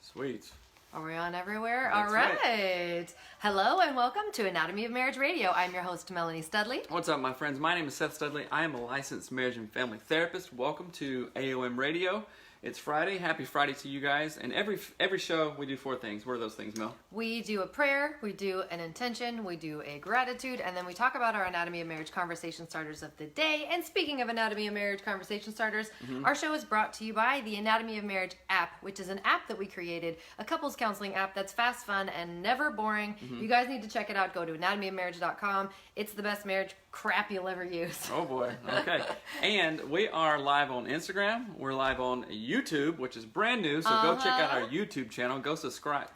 Sweet. Are we on everywhere? That's All right. Hello and welcome to Anatomy of Marriage Radio. I'm your host, Melanie Studley. What's up, my friends? My name is Seth Studley. I am a licensed marriage and family therapist. Welcome to AOM Radio. It's Friday. Happy Friday to you guys. And every show, we do 4 things. What are those things, Mel? We do a prayer, we do an intention, we do a gratitude, and then we talk about our Anatomy of Marriage conversation starters of the day. And speaking of Anatomy of Marriage conversation starters, our show is brought to you by the Anatomy of Marriage app, which is an app that we created, a couples counseling app that's fast, fun, and never boring. You guys need to check it out. Go to anatomyofmarriage.com. It's the best marriage crap you'll ever use. Oh boy. Okay. And we are live on Instagram. We're live on YouTube, which is brand new. So go check out our YouTube channel. Go subscribe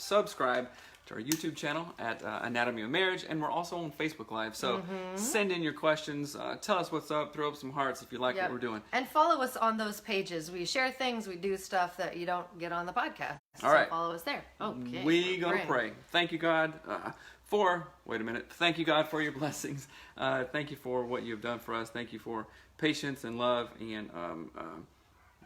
to our YouTube channel at Anatomy of Marriage. And we're also on Facebook Live. So send in your questions. Tell us what's up. Throw up some hearts if you like what we're doing. And follow us on those pages. We share things. We do stuff that you don't get on the podcast. All right. So follow us there. Okay. We gonna pray. Thank you, God, Thank you, God, for your blessings. Thank you for what you've done for us. Thank you for patience and love and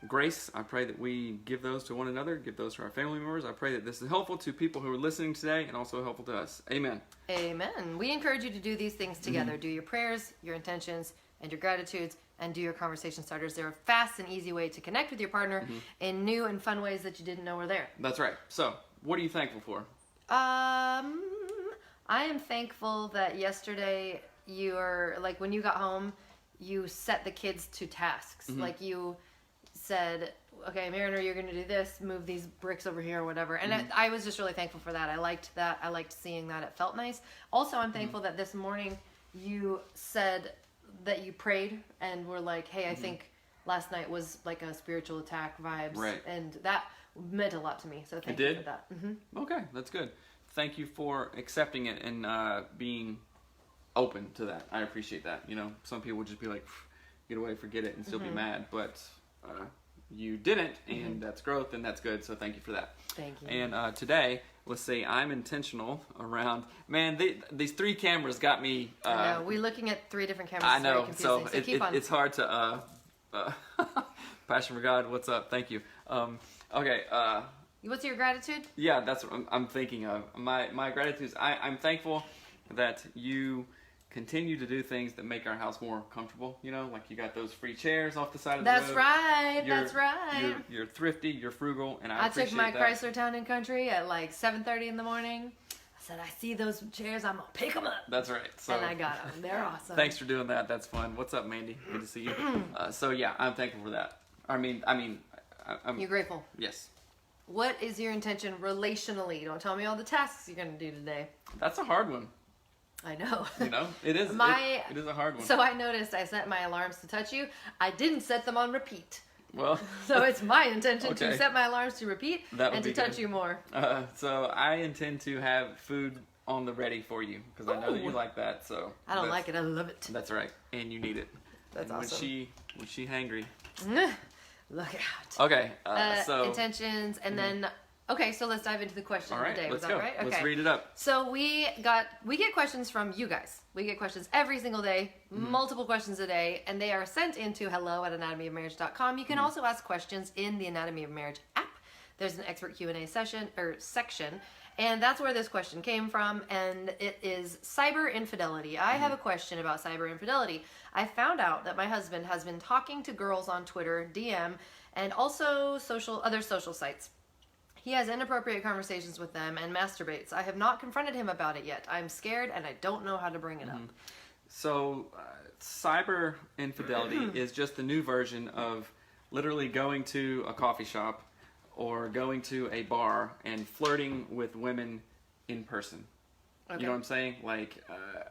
grace. I pray that we give those to one another, give those to our family members. I pray that this is helpful to people who are listening today and also helpful to us. Amen. Amen. We encourage you to do these things together. Do your prayers, your intentions, and your gratitudes, and do your conversation starters. They're a fast and easy way to connect with your partner in new and fun ways that you didn't know were there. That's right. So, what are you thankful for? I am thankful that yesterday when you got home, you set the kids to tasks. Like you said, okay, Mariner, you're going to do this, move these bricks over here or whatever. And I was just really thankful for that. I liked that. I liked seeing that. It felt nice. Also, I'm thankful that this morning you said that you prayed and were like, hey, I think last night was like a spiritual attack vibes. Right. And that meant a lot to me. So thank you for that. Okay, that's good. Thank you for accepting it and being open to that. I appreciate that. You know, some people would just be like, get away, forget it, and still be mad. But you didn't, and that's growth, and that's good. So thank you for that. Thank you. And today, let's say I'm intentional around. Man, these 3 cameras got me. I know. We're looking at 3 different cameras. I know. It's very confusing. So it's hard to. Passion for God. What's up? Thank you. Okay. What's your gratitude? Yeah, that's what I'm thinking of. My gratitude is I'm thankful that you continue to do things that make our house more comfortable. You know, like you got those free chairs off the side of the road. That's right. You're thrifty, you're frugal, and I appreciate took my that. Chrysler Town and Country at like 7:30 in the morning. I said, I see those chairs, I'm gonna pick them up. That's right. So, and I got them. They're awesome. Thanks for doing that. That's fun. What's up, Mandy? Good to see you. So yeah, I'm thankful for that. I'm You're grateful. Yes. What is your intention relationally? Don't tell me all the tasks you're going to do today. That's a hard one. I know. You know, it is. It is a hard one. So I noticed I set my alarms to touch you. I didn't set them on repeat. Well. So it's my intention to set my alarms to repeat and to touch you more. So I intend to have food on the ready for you because I know that you like that. So I don't like it. I love it. That's right, and you need it. That's awesome. Was she hangry? Look out. Okay, so intentions, and then so let's dive into the question of the day. Let's Was go. that right? Okay. Let's read it up. So we get questions from you guys. We get questions every single day, multiple questions a day, and they are sent into hello@anatomyofmarriage.com. You can also ask questions in the Anatomy of Marriage app. There's an expert Q&A section, and that's where this question came from, and it is cyber infidelity. I have a question about cyber infidelity. I found out that my husband has been talking to girls on Twitter, DM, and also other social sites. He has inappropriate conversations with them and masturbates. I have not confronted him about it yet. I'm scared and I don't know how to bring it up. So cyber infidelity is just the new version of literally going to a coffee shop or going to a bar and flirting with women in person. Okay. You know what I'm saying? Like,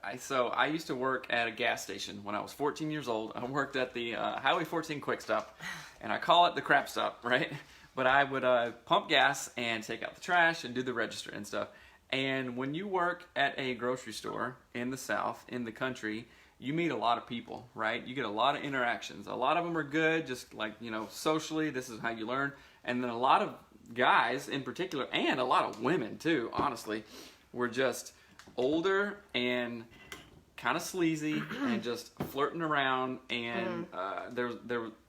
I used to work at a gas station when I was 14 years old. I worked at the Highway 14 Quick Stop, and I call it the crap stop, right? But I would pump gas and take out the trash and do the register and stuff. And when you work at a grocery store in the South, in the country, you meet a lot of people, right? You get a lot of interactions. A lot of them are good, just like, you know, socially, this is how you learn. And then a lot of guys in particular, and a lot of women too, honestly, were just older and kind of sleazy and just flirting around, and there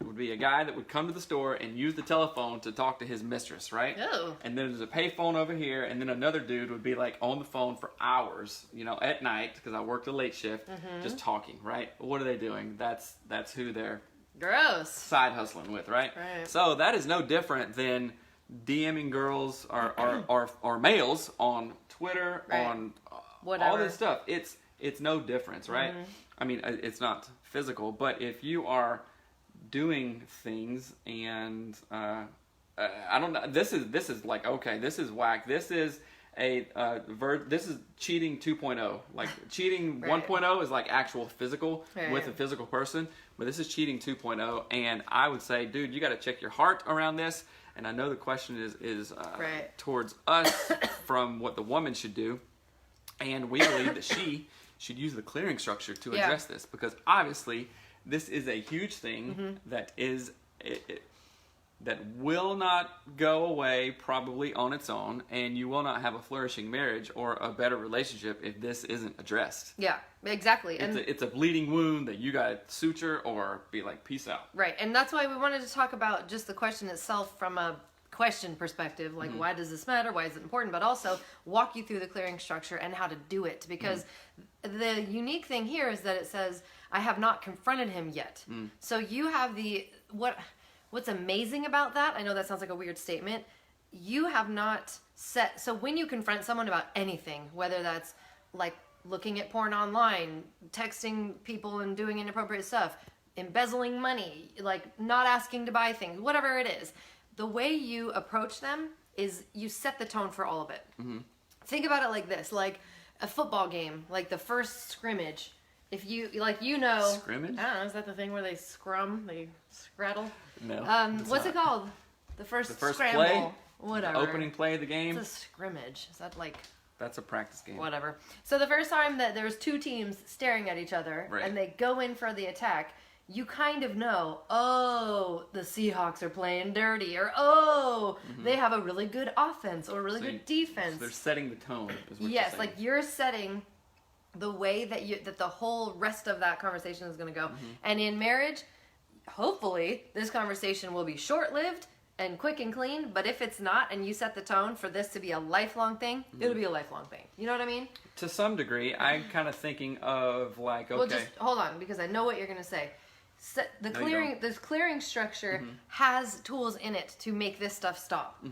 would be a guy that would come to the store and use the telephone to talk to his mistress, right? Oh. And then there's a payphone over here, and then another dude would be like on the phone for hours, at night, because I worked a late shift, just talking, right? What are they doing? That's who they're Gross. side hustling with, right? Right. So that is no different than DMing girls or males on Twitter, Right. on Whatever. all this stuff. It's no difference, right? I mean, it's not physical, but if you are doing things and I don't know, this is like, okay, this is whack. This is this is cheating 2.0. Like cheating Right. 1.0 is like actual physical Right. with a physical person, but this is cheating 2.0. And I would say, dude, you got to check your heart around this. And I know the question is Right. towards us from what the woman should do, and we believe that she should use the clearing structure to address this, because obviously this is a huge thing that is that will not go away probably on its own, and you will not have a flourishing marriage or a better relationship if this isn't addressed. Yeah, exactly. It's a bleeding wound that you got to suture or be like, peace out. Right, and that's why we wanted to talk about just the question itself from a question perspective, like why does this matter, why is it important, but also walk you through the clearing structure and how to do it, because the unique thing here is that it says, I have not confronted him yet. So you have what's amazing about that, I know that sounds like a weird statement, you have not set, so when you confront someone about anything, whether that's like looking at porn online, texting people and doing inappropriate stuff, embezzling money, like not asking to buy things, whatever it is, the way you approach them is you set the tone for all of it. Think about it like this, like a football game, like the first scrimmage. If you, Scrimmage? I don't know, is that the thing where they scrattle? No. What's it called? The first scramble. play? Whatever. Opening play of the game? It's a scrimmage. Is that like... That's a practice game. Whatever. So the first time that there's two teams staring at each other, Right. and they go in for the attack, you kind of know, oh, the Seahawks are playing dirty, or oh, they have a really good offense or a really good defense. So they're setting the tone, is what Yes, you're saying. like you're setting the way that the whole rest of that conversation is going to go. And in marriage, hopefully this conversation will be short-lived and quick and clean, but if it's not and you set the tone for this to be a lifelong thing, it'll be a lifelong thing. You know what I mean? To some degree, I'm kind of thinking of like, okay. Well, just hold on, because I know what you're going to say. This clearing structure has tools in it to make this stuff stop.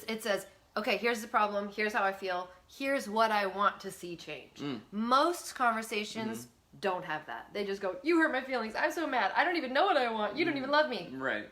It says, okay, here's the problem, here's how I feel, here's what I want to see change. Most conversations don't have that. They just go, you hurt my feelings, I'm so mad, I don't even know what I want, you don't even love me. Right.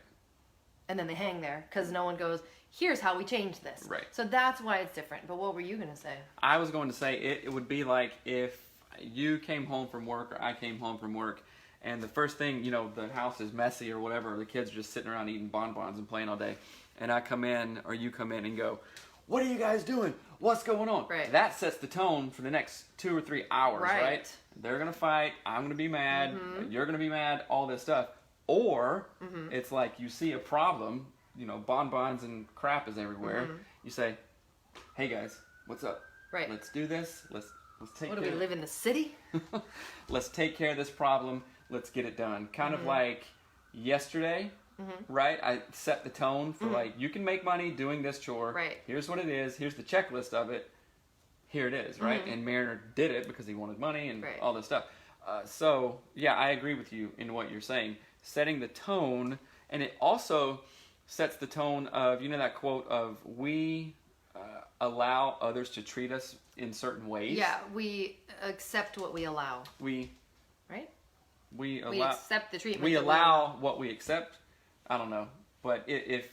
And then they hang there, because no one goes, here's how we change this. Right. So that's why it's different. But what were you going to say? I was going to say it would be like if you came home from work or I came home from work, and the first thing, the house is messy or whatever, the kids are just sitting around eating bonbons and playing all day, and I come in or you come in and go, what are you guys doing? What's going on? Right. That sets the tone for the next 2 or 3 hours, Right. right? They're going to fight, I'm going to be mad, you're going to be mad, all this stuff. Or it's like you see a problem, bonbons and crap is everywhere. You say, hey guys, what's up? Right. Let's do this. Let's take What do care we live in the city? Let's take care of this problem. Let's get it done. Kind of like yesterday, right? I set the tone for like, you can make money doing this chore. Right. Here's what it is. Here's the checklist of it. Here it is, right? And Mariner did it because he wanted money and Right. all this stuff. So, yeah, I agree with you in what you're saying. Setting the tone, and it also sets the tone of, that quote of, we allow others to treat us in certain ways. Yeah, we accept what we allow. We Right? We We accept the treatment. we that allow what we accept. I don't know, but if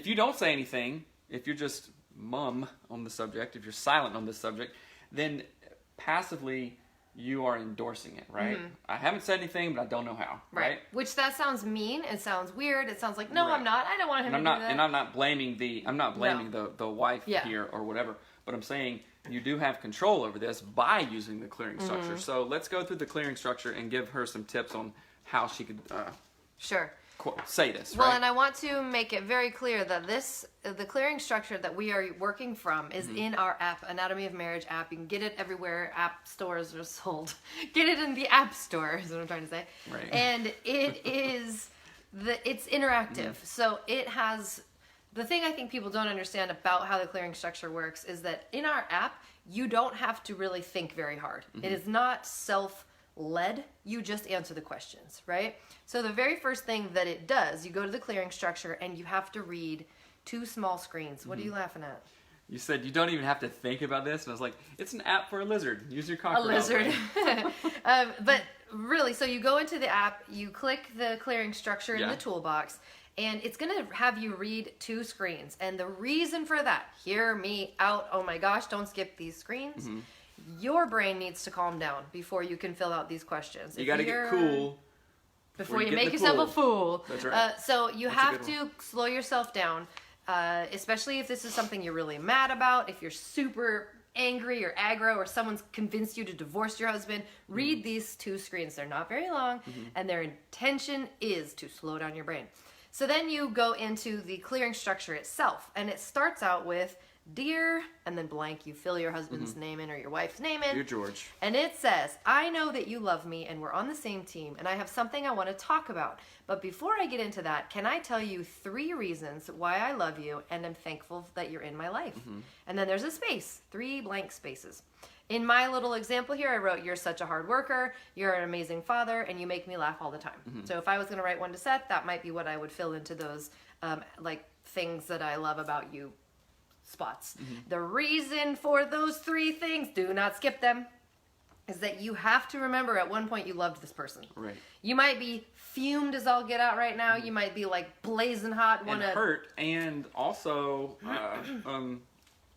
you don't say anything, if you're just mum on the subject, if you're silent on this subject, then passively you are endorsing it, right? I haven't said anything, but I don't know how, right? Which that sounds mean. It sounds weird. It sounds like, no, Right. I'm not. I don't want him And to do that. I'm not blaming the wife Yeah. here or whatever, but I'm saying you do have control over this by using the clearing structure. So let's go through the clearing structure and give her some tips on how she could Sure. say this, Well, right? and I want to make it very clear that the clearing structure that we are working from is in our app, Anatomy of Marriage app. You can get it everywhere app stores are sold. Get it in the app store is what I'm trying to say. Right. And it is it's interactive. So it has the thing I think people don't understand about how the clearing structure works is that in our app you don't have to really think very hard. It is not self-led. You just answer the questions, right? So the very first thing that it does, you go to the clearing structure and you have to read 2 small screens. What are you laughing at? You said you don't even have to think about this, and I was like, it's an app for a lizard. Use your A cockerel. lizard. Right? But really, so you go into the app, you click the clearing structure in the toolbox, and it's going to have you read 2 screens. And the reason for that, hear me out, oh my gosh, don't skip these screens. Your brain needs to calm down before you can fill out these questions. You got to get cool. Before you get make in the yourself pool. a fool. That's right. So you That's a have good to slow yourself down, especially if this is something you're really mad about, if you're super angry or aggro or someone's convinced you to divorce your husband. Read these 2 screens. They're not very long, and their intention is to slow down your brain. So then you go into the clearing structure itself, and it starts out with, dear, and then blank, you fill your husband's name in or your wife's name in. Dear George. And it says, I know that you love me and we're on the same team and I have something I want to talk about. But before I get into that, can I tell you 3 reasons why I love you and I'm thankful that you're in my life? And then there's a space, 3 blank spaces. In my little example here, I wrote, you're such a hard worker, you're an amazing father, and you make me laugh all the time. So if I was going to write one to Seth, that might be what I would fill into those like things that I love about you spots. The reason for those 3 things, do not skip them, is that you have to remember at one point you loved this person. Right. You might be fumed as all get out right now. You might be like blazing hot. And hurt, and also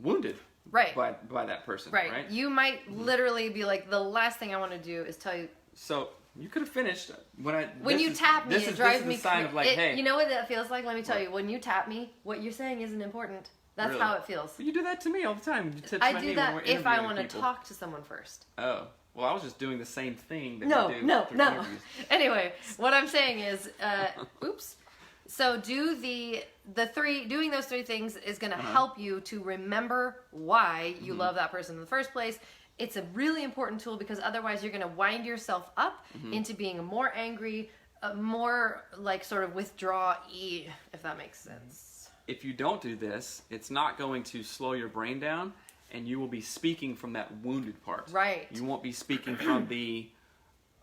wounded. Right. By that person. Right. Right. You might literally be like, the last thing I want to do is tell you. So you could have finished When you tap me, it drives me This is the sign of like, hey. You know what that feels like? Let me tell you. When you tap me, what you're saying isn't important. That's Really? how it feels. You do that to me all the time. You touch I my do knee that when we're if I interviewing want to people. talk to someone first. Oh. Well, I was just doing the same thing that No, you do no, through no. interviews. Anyway, what I'm saying is, oops. So do doing those 3 things is going to help you to remember why you love that person in the first place. It's a really important tool because otherwise you're going to wind yourself up into being more angry, more like sort of withdraw-y, if that makes sense. If you don't do this, it's not going to slow your brain down, and you will be speaking from that wounded part. Right. You won't be speaking from the,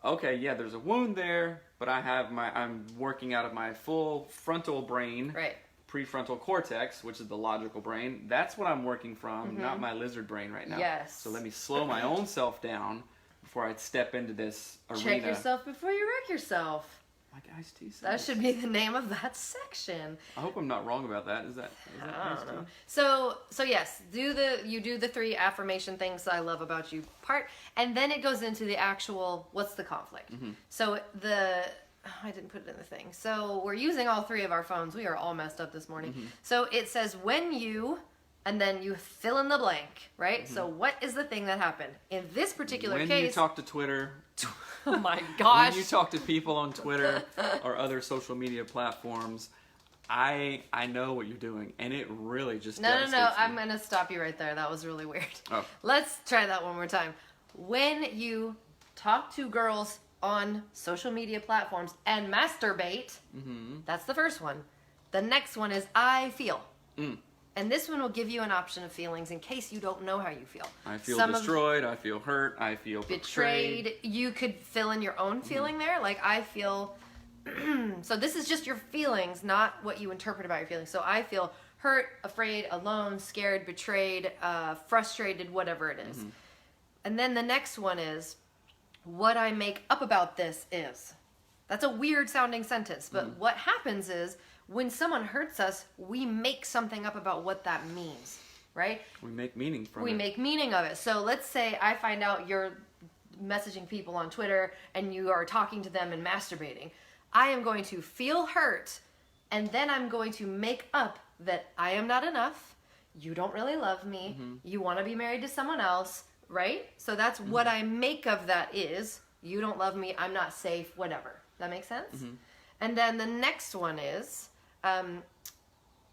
okay, yeah, there's a wound there, but I'm working out of my full frontal brain. Right. Prefrontal cortex, which is the logical brain. That's what I'm working from, not my lizard brain right now. Yes. So let me slow my own self down before I step into this arena. Check yourself before you wreck yourself. Like Ice T says. That should be the name of that section. I hope I'm not wrong about that. Is that I Ice-T? don't know. So yes, you do the 3 affirmation things I love about you part, and then it goes into the actual what's the conflict. So I didn't put it in the thing. So we're using all 3 of our phones. We are all messed up this morning. So it says when you, and then you fill in the blank, right? So what is the thing that happened in this particular when case? you talk to Twitter. Oh my gosh! When you talk to people on Twitter or other social media platforms, I know what you're doing, and it really just No. devastates me. I'm gonna stop you right there. That was really weird. Oh. Let's try that one more time. When you talk to girls on social media platforms and masturbate, that's the first one. The next one is I feel. And this one will give you an option of feelings in case you don't know how you feel. I feel destroyed. I feel hurt. I feel betrayed. You could fill in your own feeling there. Like I feel. So this is just your feelings, not what you interpret about your feelings. So I feel hurt, afraid, alone, scared, betrayed, frustrated, whatever it is. And then the next one is what I make up about this is. That's a weird sounding sentence, but what happens is when someone hurts us, we make something up about what that means, right? We make meaning from it. We make meaning of it. So let's say I find out you're messaging people on Twitter and you are talking to them and masturbating. I am going to feel hurt, and then I'm going to make up that I am not enough, you don't really love me, you want to be married to someone else, right? So that's what I make of that is, you don't love me, I'm not safe, whatever. That makes sense? And then the next one is,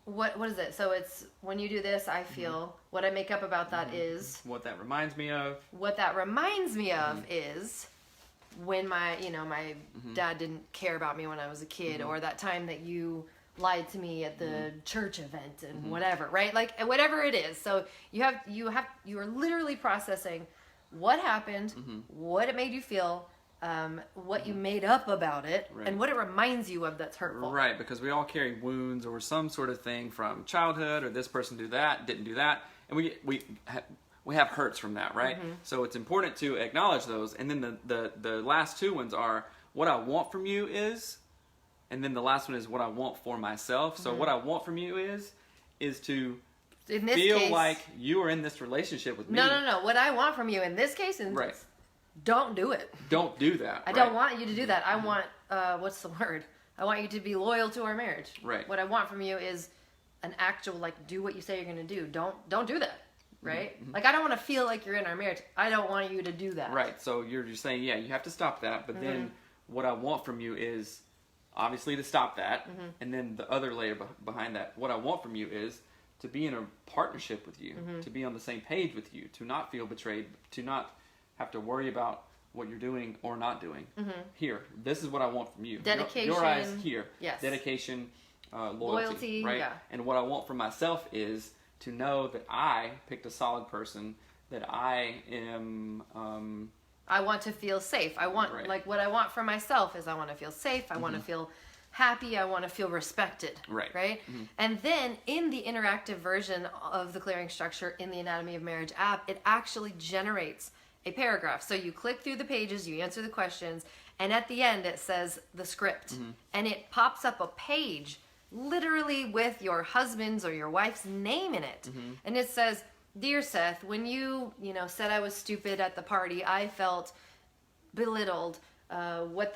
what is it? So it's when you do this, I feel. What I make up about that is. What that reminds me of. What that reminds me of is when my dad didn't care about me when I was a kid, or that time that you lied to me at the church event and whatever, right? Like whatever it is. So you are literally processing what happened, what it made you feel, what you made up about it, and what it reminds you of that's hurtful. Right, because we all carry wounds or some sort of thing from childhood, or this person didn't do that, and we have hurts from that, right? So it's important to acknowledge those, and then the last two ones are what I want from you is, and then the last one is what I want for myself. So what I want from you is to in this feel case, like you are in this relationship with me. No. What I want from you in this case is don't do it. Don't do that. I don't want you to do that. I want, what's the word? I want you to be loyal to our marriage. Right. What I want from you is an actual, like, do what you say you're going to do. Don't do that. Right? Like, I don't want to feel like you're in our marriage. I don't want you to do that. Right. So you're just saying, yeah, you have to stop that. But then what I want from you is obviously to stop that. And then the other layer behind that, what I want from you is to be in a partnership with you, to be on the same page with you, to not feel betrayed, to not have to worry about what you're doing or not doing. Here, this is what I want from you. Dedication. Your eyes here. Yes. Dedication, loyalty, right? Yeah. And what I want from myself is to know that I picked a solid person, that I am... I want to feel safe. I want, like, what I want for myself is I want to feel safe. I want to feel happy. I want to feel respected. Right? And then in the interactive version of the clearing structure in the Anatomy of Marriage app, it actually generates a paragraph. So you click through the pages, you answer the questions, and at the end it says the script. And it pops up a page literally with your husband's or your wife's name in it. And it says, "Dear Seth, when you said I was stupid at the party, I felt belittled. What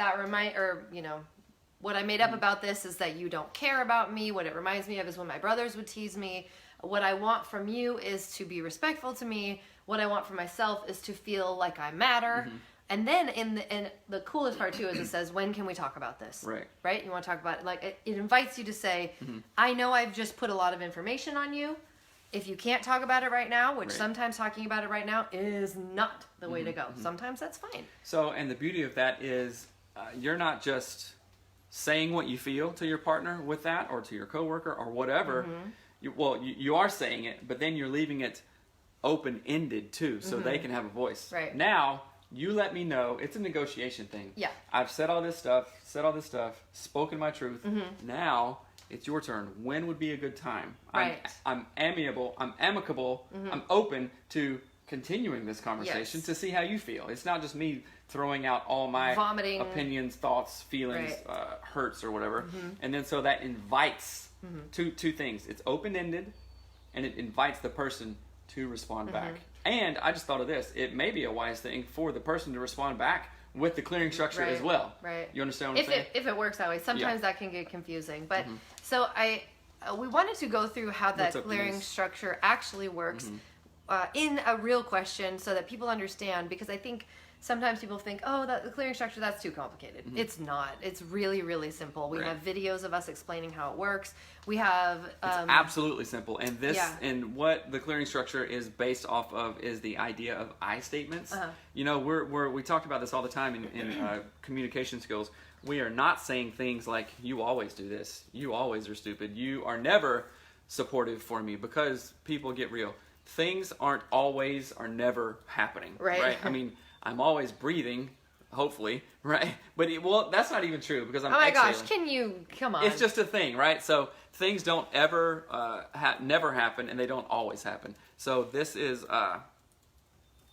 I made up about this is that you don't care about me. What it reminds me of is when my brothers would tease me. What I want from you is to be respectful to me. What I want for myself is to feel like I matter." And then in the coolest part too is it says, "When can we talk about this?" Right? You want to talk about it. Like it invites you to say, "I know I've just put a lot of information on you. If you can't talk about it right now," which sometimes talking about it right now is not the way to go. Sometimes that's fine. So, and the beauty of that is you're not just saying what you feel to your partner with that, or to your coworker or whatever. You are saying it, but then you're leaving it open-ended too, so they can have a voice. Right. Now, you let me know. It's a negotiation thing. Yeah. I've said all this stuff, spoken my truth. Now, it's your turn. When would be a good time? Right. I'm amiable. I'm amicable. I'm open to continuing this conversation to see how you feel. It's not just me throwing out all my vomiting opinions, thoughts, feelings, hurts, or whatever. And then so that invites two things. It's open-ended, and it invites the person to respond back. And I just thought of this. It may be a wise thing for the person to respond back with the clearing structure as well. Right. You understand what I'm saying? If it works that way. Sometimes that can get confusing. But so we wanted to go through how that clearing structure actually works in a real question so that people understand, because I think sometimes people think, oh, the clearing structure, that's too complicated. It's not. It's really, really simple. We have videos of us explaining how it works. We have... it's absolutely simple. And and what the clearing structure is based off of is the idea of I statements. You know, we talked about this all the time in communication skills. We are not saying things like, you always do this. You always are stupid. You are never supportive for me, because people get real. Things aren't always or never happening. Right? I mean... I'm always breathing, hopefully, right? But that's not even true, because I'm exhaling. Gosh, can you, come on. It's just a thing, right? So things don't ever, never happen, and they don't always happen. So this is,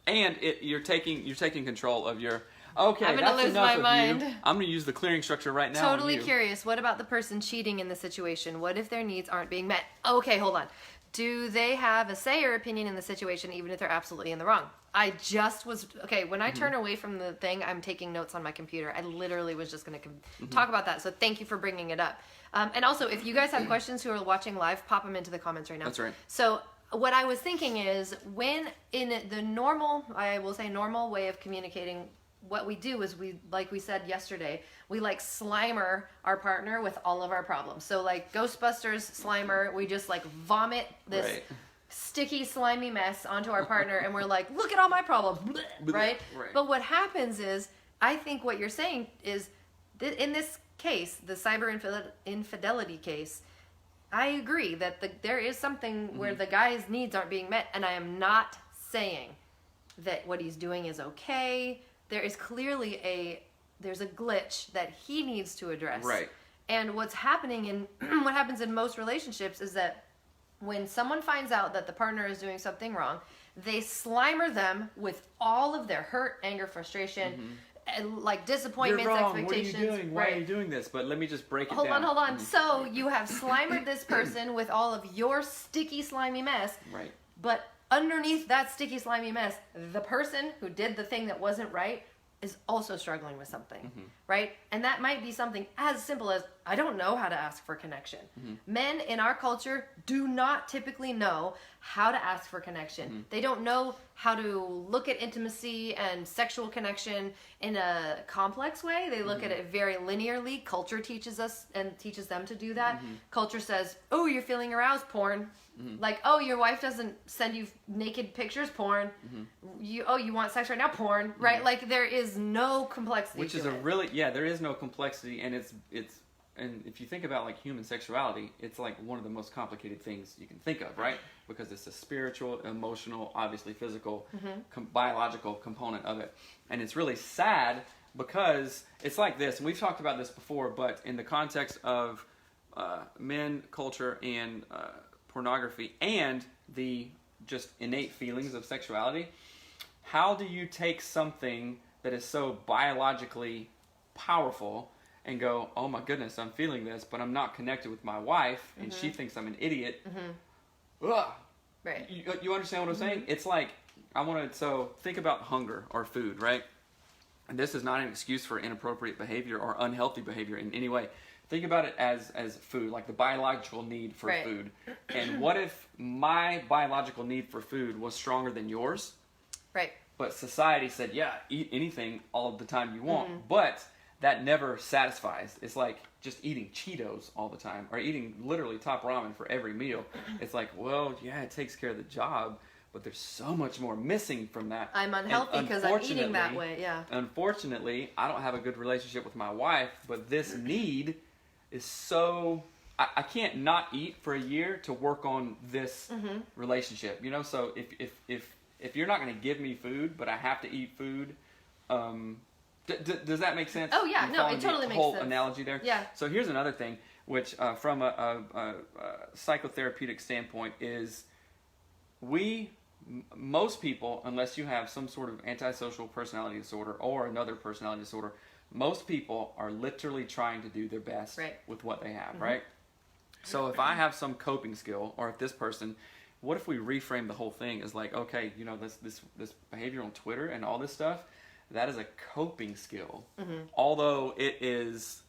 you're taking control of your, okay, I'm that's gonna lose enough my of mind. you. I'm going to use the clearing structure right now. Totally curious. What about the person cheating in the situation? What if their needs aren't being met? Okay, hold on. Do they have a say or opinion in the situation, even if they're absolutely in the wrong? I just was, when I turn away from the thing, I'm taking notes on my computer. I literally was just going to talk about that. So thank you for bringing it up. And also, if you guys have questions who are watching live, pop them into the comments right now. That's right. So what I was thinking is, when in the normal, I will say normal way of communicating what we do is we, like we said yesterday, we like Slimer our partner with all of our problems. So like Ghostbusters Slimer, we just like vomit this Right. sticky, slimy mess onto our partner, and we're like, look at all my problems, right? Right. But what happens is, I think what you're saying is, in this case, the cyber infidelity case, I agree that there is something where the guy's needs aren't being met, and I am not saying that what he's doing is okay. There is clearly there's a glitch that he needs to address. Right. And what's happening what happens in most relationships is that when someone finds out that the partner is doing something wrong, they Slimer them with all of their hurt, anger, frustration, and like disappointments, You're wrong. expectations. What are you doing? Why are you doing this? But let me just break it Hold down. on. So you have Slimered this person with all of your sticky, slimy mess. Right. But underneath that sticky, slimy mess, the person who did the thing that wasn't right is also struggling with something, right? And that might be something as simple as, I don't know how to ask for connection. Men in our culture do not typically know how to ask for connection. They don't know how to look at intimacy and sexual connection in a complex way. They look at it very linearly. Culture teaches us and teaches them to do that. Culture says, oh, you're feeling aroused, porn. Like, oh, your wife doesn't send you naked pictures, porn. You want sex right now, porn, right? Like, there is no complexity. Which is to it. there is no complexity, and it's and if you think about like human sexuality, it's like one of the most complicated things you can think of, right? Because it's a spiritual, emotional, obviously physical, biological component of it, and it's really sad because it's like this. And we've talked about this before, but in the context of men, culture, and pornography, and the just innate feelings of sexuality, how do you take something that is so biologically powerful and go, oh my goodness, I'm feeling this, but I'm not connected with my wife, and she thinks I'm an idiot. Ugh. Right. You understand what I'm saying? It's like, so think about hunger or food, right? And this is not an excuse for inappropriate behavior or unhealthy behavior in any way. Think about it as food, like the biological need for food. And what if my biological need for food was stronger than yours? Right. But society said, yeah, eat anything all the time you want. But that never satisfies. It's like just eating Cheetos all the time, or eating literally top ramen for every meal. It's like, well, yeah, it takes care of the job, but there's so much more missing from that. I'm unhealthy because I'm eating that way, yeah. Unfortunately, I don't have a good relationship with my wife, but this need is so... I can't not eat for a year to work on this relationship, you know? So if you're not going to give me food, but I have to eat food... does that make sense? Oh, yeah. You No, follow it totally the makes whole sense. analogy there? Yeah. So here's another thing, which from a psychotherapeutic standpoint is most people, unless you have some sort of antisocial personality disorder or another personality disorder, most people are literally trying to do their best with what they have, right? So if I have some coping skill, or if this person... What if we reframe the whole thing as like, okay, you know, this behavior on Twitter and all this stuff, that is a coping skill. Although it is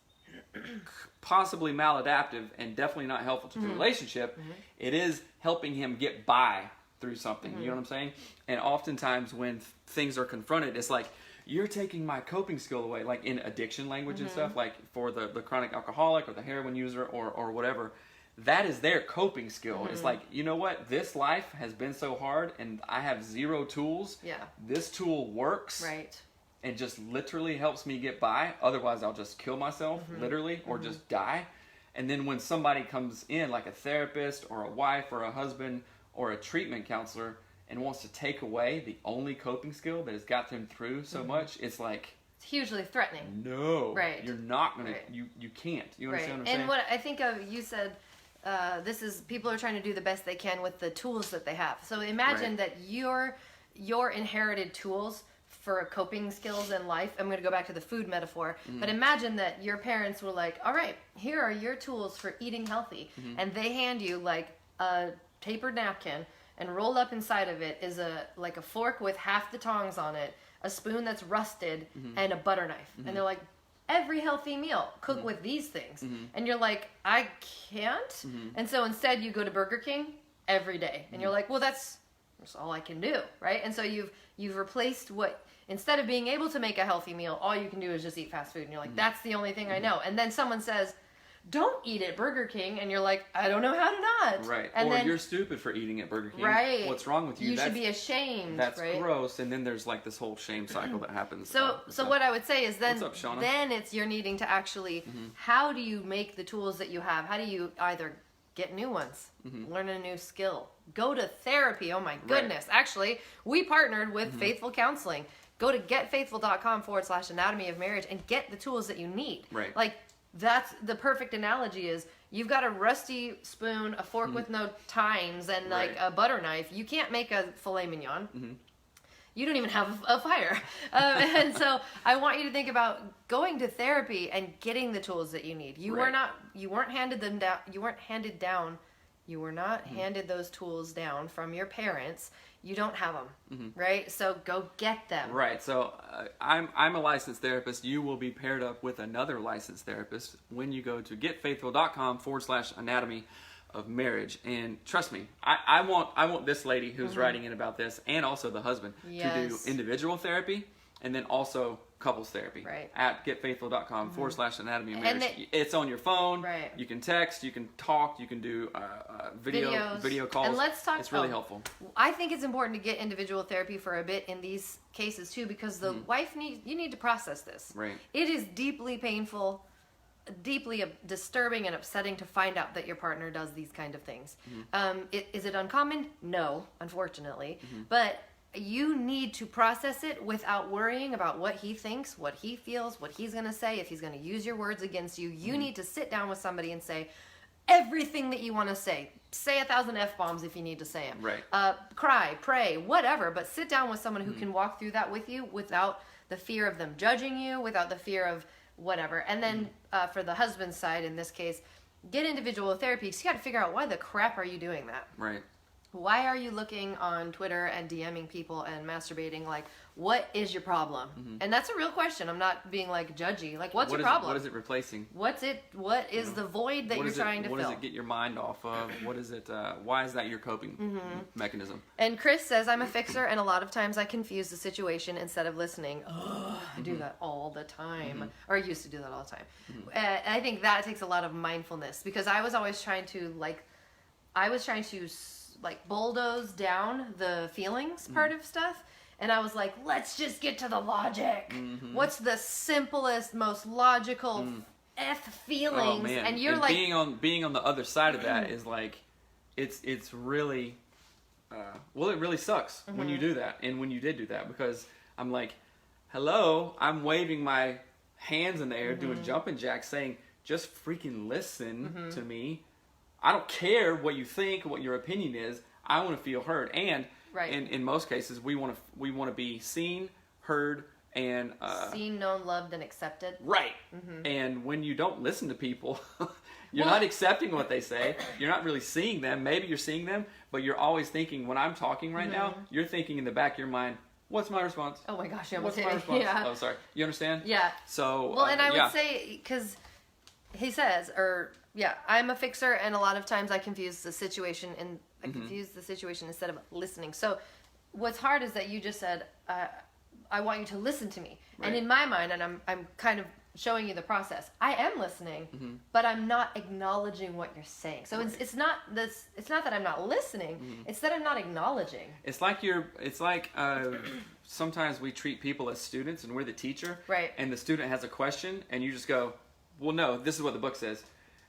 possibly maladaptive and definitely not helpful to the relationship, it is helping him get by through something. You know what I'm saying? And oftentimes when things are confronted, it's like, you're taking my coping skill away, like in addiction language and stuff, like for the chronic alcoholic or the heroin user or whatever. That is their coping skill. It's like, you know what? This life has been so hard and I have zero tools. Yeah. This tool works. Right. And just literally helps me get by. Otherwise, I'll just kill myself, literally, or just die. And then when somebody comes in, like a therapist or a wife or a husband or a treatment counselor, and wants to take away the only coping skill that has got them through so much, it's like... It's hugely threatening. No. Right. You're not going to... You can't. You understand what I'm saying? And what I think of, you said... this is, people are trying to do the best they can with the tools that they have. So imagine that your inherited tools for coping skills in life, I'm going to go back to the food metaphor, but imagine that your parents were like, all right, here are your tools for eating healthy. And they hand you like a tapered napkin, and rolled up inside of it is a fork with half the tongs on it, a spoon that's rusted, and a butter knife. And they're like, every healthy meal, cook with these things. And you're like, I can't. And so instead you go to Burger King every day. And you're like, well, that's That's all I can do, right? And so you've replaced what, instead of being able to make a healthy meal, all you can do is just eat fast food. And you're like, that's the only thing I know. And then someone says, don't eat at Burger King, and you're like, I don't know how to not. Right. And or then, you're stupid for eating at Burger King. Right. What's wrong with you? You should be ashamed. That's right? gross. And then there's like this whole shame cycle that happens. So what I would say is then, What's up, Shauna? then it's you're needing to actually, how do you make the tools that you have? How do you either get new ones, learn a new skill, go to therapy? Oh my goodness. Right. Actually, we partnered with Faithful Counseling. Go to getfaithful.com/anatomy of marriage and get the tools that you need. Right. Like, that's the perfect analogy is you've got a rusty spoon, a fork with no tines, and like a butter knife. You can't make a filet mignon. You don't even have a fire. And so I want you to think about going to therapy and getting the tools that you need. You weren't handed those tools down from your parents. You don't have them, right? So go get them. Right. So I'm a licensed therapist. You will be paired up with another licensed therapist when you go to getfaithful.com/anatomy of marriage. And trust me, I want this lady who's writing in about this, and also the husband, to do individual therapy and then also couples therapy. Right. At getfaithful.com/anatomy of marriage. And it's on your phone. Right. You can text, you can talk, you can do video calls. And let's talk. It's really helpful. I think it's important to get individual therapy for a bit in these cases too, because the wife you need to process this. Right. It is deeply painful, deeply disturbing and upsetting to find out that your partner does these kind of things. Is it uncommon? No, unfortunately. But you need to process it without worrying about what he thinks, what he feels, what he's going to say, if he's going to use your words against you. You need to sit down with somebody and say everything that you want to say. Say 1,000 F-bombs if you need to say them. Right. Cry, pray, whatever. But sit down with someone who can walk through that with you without the fear of them judging you, without the fear of whatever. And then for the husband's side, in this case, get individual therapy. Because you got to figure out, why the crap are you doing that? Right. Why are you looking on Twitter and DMing people and masturbating? Like, what is your problem? And that's a real question. I'm not being like judgy. Like, what's your problem? What is it replacing? What is the void that you're trying to fill? What does it get your mind off of? What is it? Why is that your coping mechanism? And Chris says, I'm a fixer, and a lot of times I confuse the situation instead of listening. I do that all the time, or I used to do that all the time. And I think that takes a lot of mindfulness, because I was always trying to bulldoze down the feelings part of stuff. And I was like, let's just get to the logic. What's the simplest, most logical feelings? Oh, man. And you're and like, being on the other side of that is like, it's really, it really sucks when you do that, and when you did do that, because I'm like, hello, I'm waving my hands in the air, doing jumping jacks, saying, just freaking listen to me. I don't care what you think, what your opinion is. I want to feel heard, and in most cases, we want to be seen, heard, and seen, known, loved, and accepted. Right. And when you don't listen to people, you're not accepting what they say. You're not really seeing them. Maybe you're seeing them, but you're always thinking. When I'm talking right now, you're thinking in the back of your mind, "What's my response? Oh my gosh, what's my response? Yeah. Oh, sorry. You understand? Yeah. So well, and I would say, because he says, I'm a fixer, and a lot of times I confuse the situation, and I confuse the situation instead of listening. So what's hard is that you just said, I want you to listen to me. Right. And in my mind, and I'm kind of showing you the process, I am listening, but I'm not acknowledging what you're saying. So it's not that I'm not listening, it's that I'm not acknowledging. It's like sometimes we treat people as students, and we're the teacher. Right. And the student has a question, and you just go, well, no, this is what the book says.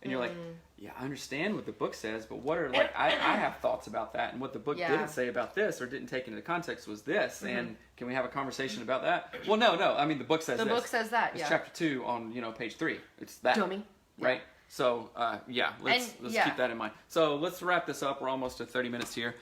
And you're like, yeah, I understand what the book says, but what are, I have thoughts about that, and what the book didn't say about this, or didn't take into context, was this, and can we have a conversation about that? Well, no, I mean, the book says this. The book says that, It's chapter 2 on, page 3. It's that. Dummy. Right? So, let's keep that in mind. So, let's wrap this up. We're almost at 30 minutes here.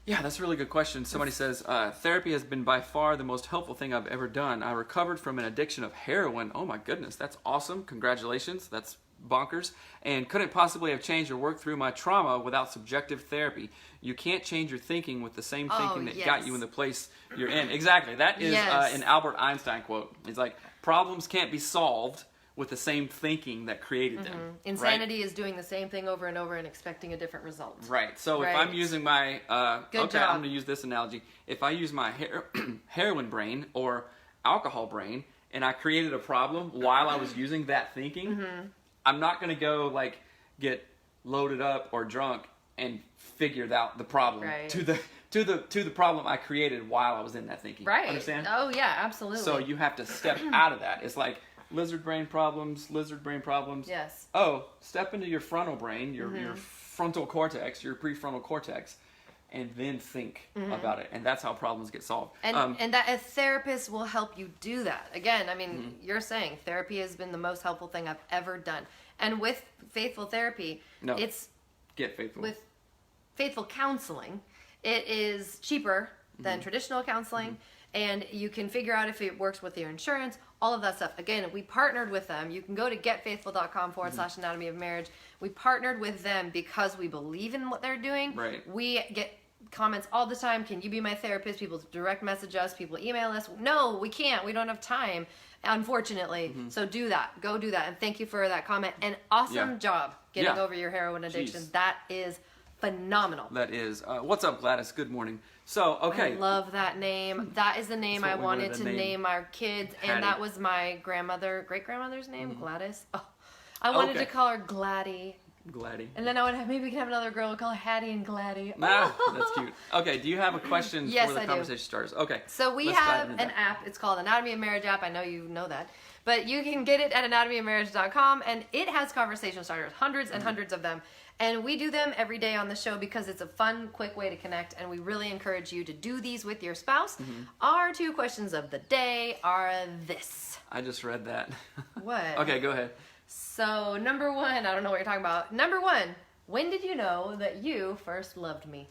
That's a really good question. Somebody says, therapy has been by far the most helpful thing I've ever done. I recovered from an addiction of heroin. Oh my goodness, that's awesome. Congratulations. That's bonkers. And couldn't possibly have changed or worked through my trauma without subjective therapy. You can't change your thinking with the same thinking that got you in the place you're in. Exactly. That is an Albert Einstein quote. It's like, problems can't be solved with the same thinking that created them. Insanity is doing the same thing over and over and expecting a different result. Right. So if I'm using my I'm going to use this analogy. If I use my heroin brain or alcohol brain, and I created a problem while I was using that thinking, I'm not going to go like get loaded up or drunk and figured out the problem to the problem I created while I was in that thinking. Right. Understand? Oh yeah, absolutely. So you have to step out of that. It's like lizard brain problems. Yes. Oh, step into your frontal brain, your frontal cortex, your prefrontal cortex, and then think about it. And that's how problems get solved. And that a therapist will help you do that. Again, I mean, you're saying therapy has been the most helpful thing I've ever done. And with Faithful Therapy, with Faithful Counseling, it is cheaper than traditional counseling. And you can figure out if it works with your insurance, all of that stuff. Again, we partnered with them. You can go to getfaithful.com/anatomy of marriage. We partnered with them because we believe in what they're doing. Right. We get comments all the time. Can you be my therapist? People direct message us. People email us. No, we can't. We don't have time, unfortunately. So do that. Go do that. And thank you for that comment. And awesome job getting over your heroin addiction. Jeez. That is phenomenal. That is. What's up, Gladys? Good morning. So, okay. I love that name. That is the name I wanted to name our kids. Hattie. And that was my great-grandmother's name, Gladys. Oh, I wanted to call her Gladdy. Gladdy. And then maybe we can have another girl call Hattie and Gladdy. Ah, that's cute. Okay, do you have a question Yes, for the I conversation starters? Okay. So we have an app. It's called Anatomy of Marriage app. I know you know that. But you can get it at anatomyofmarriage.com, and it has conversation starters, hundreds and hundreds of them. And we do them every day on the show because it's a fun, quick way to connect, and we really encourage you to do these with your spouse. Our 2 questions of the day are this. I just read that. What? Okay, go ahead. So, number 1, I don't know what you're talking about. Number 1, when did you know that you first loved me?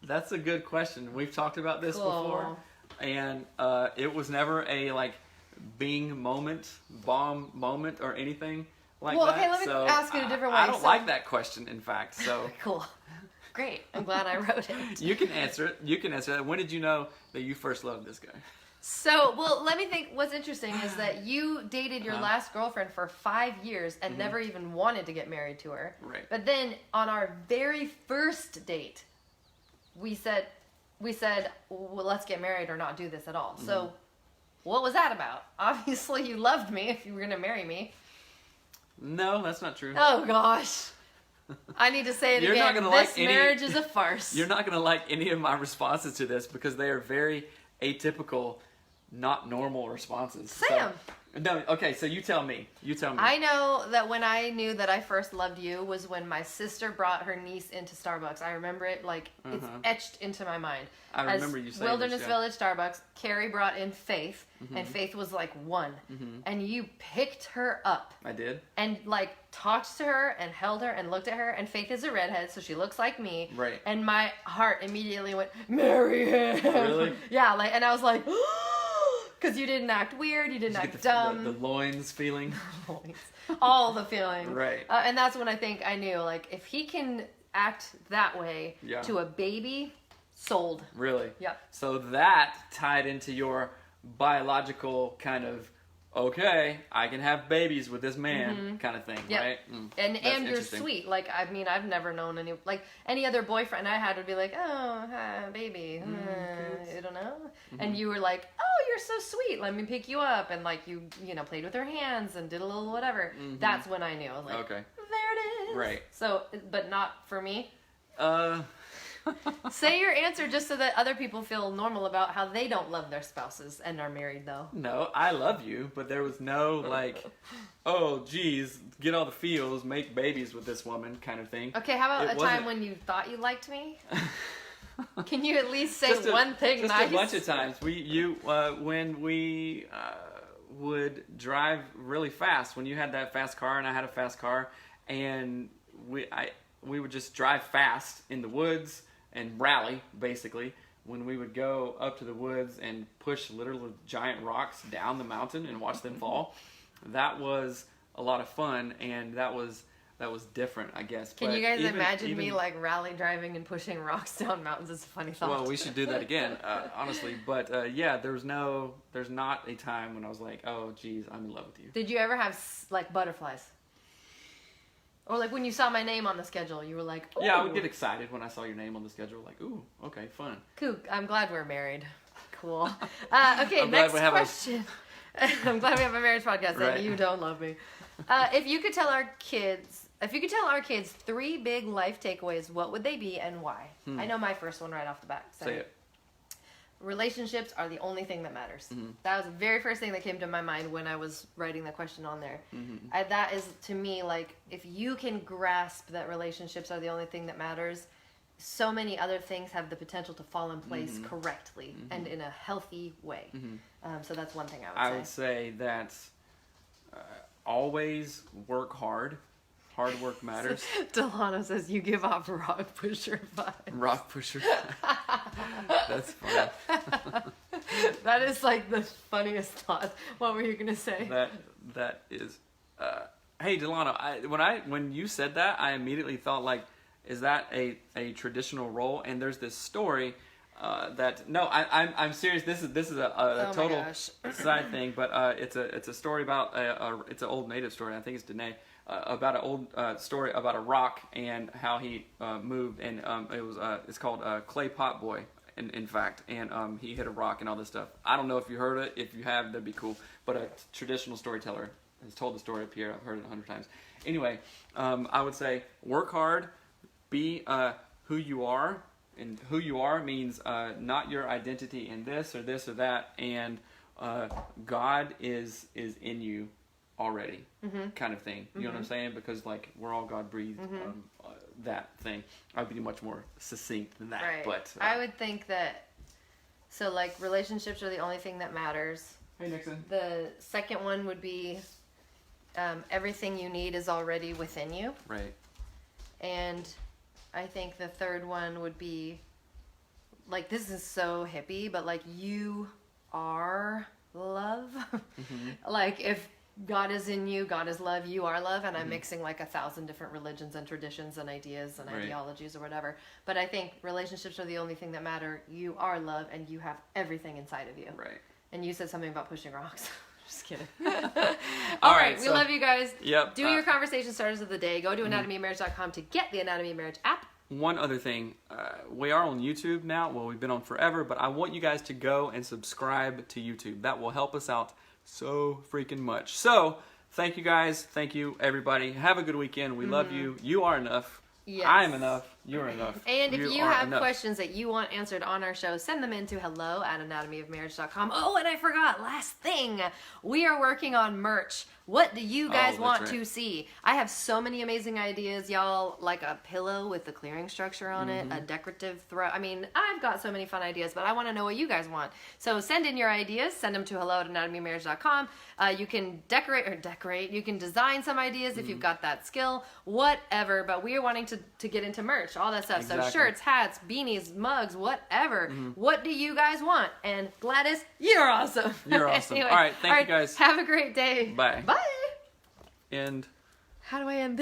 That's a good question. We've talked about this before. And it was never a, like, Bing moment, bomb moment, or anything like that. Well, okay, let me ask it a different way. I don't like that question, in fact. So Cool. Great. I'm glad I wrote it. You can answer it. You can answer it. When did you know that you first loved this guy? So, well, let me think. What's interesting is that you dated your last girlfriend for 5 years and never even wanted to get married to her. Right. But then on our very first date, we said, well, let's get married or not do this at all. So what was that about? Obviously you loved me if you were going to marry me. No, that's not true. Oh, gosh. I need to say it You're again. not gonna This like marriage is a farce. You're not going to like any of my responses to this because they are very atypical, not normal responses. Sam. No, okay, so you tell me. I know that when I knew that I first loved you was when my sister brought her niece into Starbucks. I remember it like it's etched into my mind. I remember you saying Wilderness this, Village Starbucks, Carrie brought in Faith, and Faith was like 1. And you picked her up. I did? And like talked to her and held her and looked at her, and Faith is a redhead, so she looks like me. Right. And my heart immediately went, marry him. Really? Yeah, like, and I was like, because you didn't act weird, you didn't act dumb. The loins feeling. All the feeling. Right. And that's when I think I knew, like, if he can act that way to a baby, sold. Really? Yep. So that tied into your biological kind of, okay, I can have babies with this man kind of thing, right? And you're sweet. Like, I mean, I've never known any other boyfriend I had would be like, oh, hi, baby, I don't know. And you were like, oh, you're so sweet. Let me pick you up. And like, you played with her hands and did a little whatever. That's when I knew. I was like, okay, there it is. Right. So, but not for me. Say your answer just so that other people feel normal about how they don't love their spouses and are married, though. No, I love you, but there was no, like, oh, geez, get all the feels, make babies with this woman kind of thing. Okay, how about a time when you thought you liked me? Can you at least say one thing just nice? A bunch of times. When we would drive really fast, when you had that fast car and I had a fast car, and we would just drive fast in the woods and rally, basically, when we would go up to the woods and push literal giant rocks down the mountain and watch them fall. That was a lot of fun, and that was that was different, I guess. Can But you guys even- imagine me like rally driving and pushing rocks down mountains? It's a funny thought. Well, we should do that again, honestly. But yeah, there's not a time when I was like, oh, geez, I'm in love with you. Did you ever have like butterflies? Or like when you saw my name on the schedule, you were like, ooh. Yeah, I would get excited when I saw your name on the schedule. Like, ooh, okay, fun. Cool. I'm glad we're married. Cool. Okay, I'm glad next we have a- question. I'm glad we have a marriage podcast Right. and you don't love me. If you could tell our kids 3 big life takeaways, what would they be and why? I know my first one right off the bat. So. Say it. Relationships are the only thing that matters. That was the very first thing that came to my mind when I was writing the question on there. That is, to me, like, if you can grasp that relationships are the only thing that matters, so many other things have the potential to fall in place correctly and in a healthy way. So that's one thing I would say that always work hard. Hard work matters. Delano says you give off rock pusher vibes. Rock pusher. That's funny. That is like the funniest thought. What were you gonna say? That is. Hey, Delano. When you said that, I immediately thought like, is that a traditional role? And there's this story I'm serious. This is a total side thing, but it's a story about it's an old native story. I think it's Dene. About an old story about a rock and how he moved, and it's called Clay Pot Boy, in fact, and he hit a rock and all this stuff. I don't know if you heard it. If you have, that'd be cool. But a traditional storyteller has told the story up here. I've heard it 100 times. Anyway, I would say work hard, be who you are, and who you are means not your identity in this or that, and God is in you already, kind of thing. You know what I'm saying? Because like we're all God breathed. That thing. I'd be much more succinct than that. Right. But I would think that. So like relationships are the only thing that matters. Hey Nixon. The second one would be everything you need is already within you. Right. And I think the third one would be like, this is so hippie, but like you are love. Like if God is in you, God is love, you are love, and I'm mixing like 1,000 different religions and traditions and ideas and ideologies or whatever. But I think relationships are the only thing that matter. You are love, and you have everything inside of you. Right. And you said something about pushing rocks. Just kidding. All right, we love you guys. Yep. Do your conversation starters of the day. Go to anatomyofmarriage.com to get the Anatomy of Marriage app. One other thing, we are on YouTube now. Well, we've been on forever, but I want you guys to go and subscribe to YouTube. That will help us out so freaking much. So, thank you guys. Thank you, everybody. Have a good weekend. We love you. You are enough. Yes. I am enough. You're enough. And if you are have enough. questions that you want answered on our show, send them in to hello@anatomyofmarriage.com. Oh, and I forgot, last thing. We are working on merch. What do you guys want to see? I have so many amazing ideas, y'all. Like a pillow with the clearing structure on it, a decorative throw. I mean, I've got so many fun ideas, but I want to know what you guys want. So send in your ideas. Send them to hello@anatomyofmarriage.com. You can decorate. You can design some ideas if you've got that skill. Whatever. But we are wanting to get into merch, all that stuff. Exactly. So shirts, hats, beanies, mugs, whatever. What do you guys want? And Gladys, you're awesome. You're awesome. Anyway, all right, thank you guys. Have a great day. Bye. Bye. And How do I end this?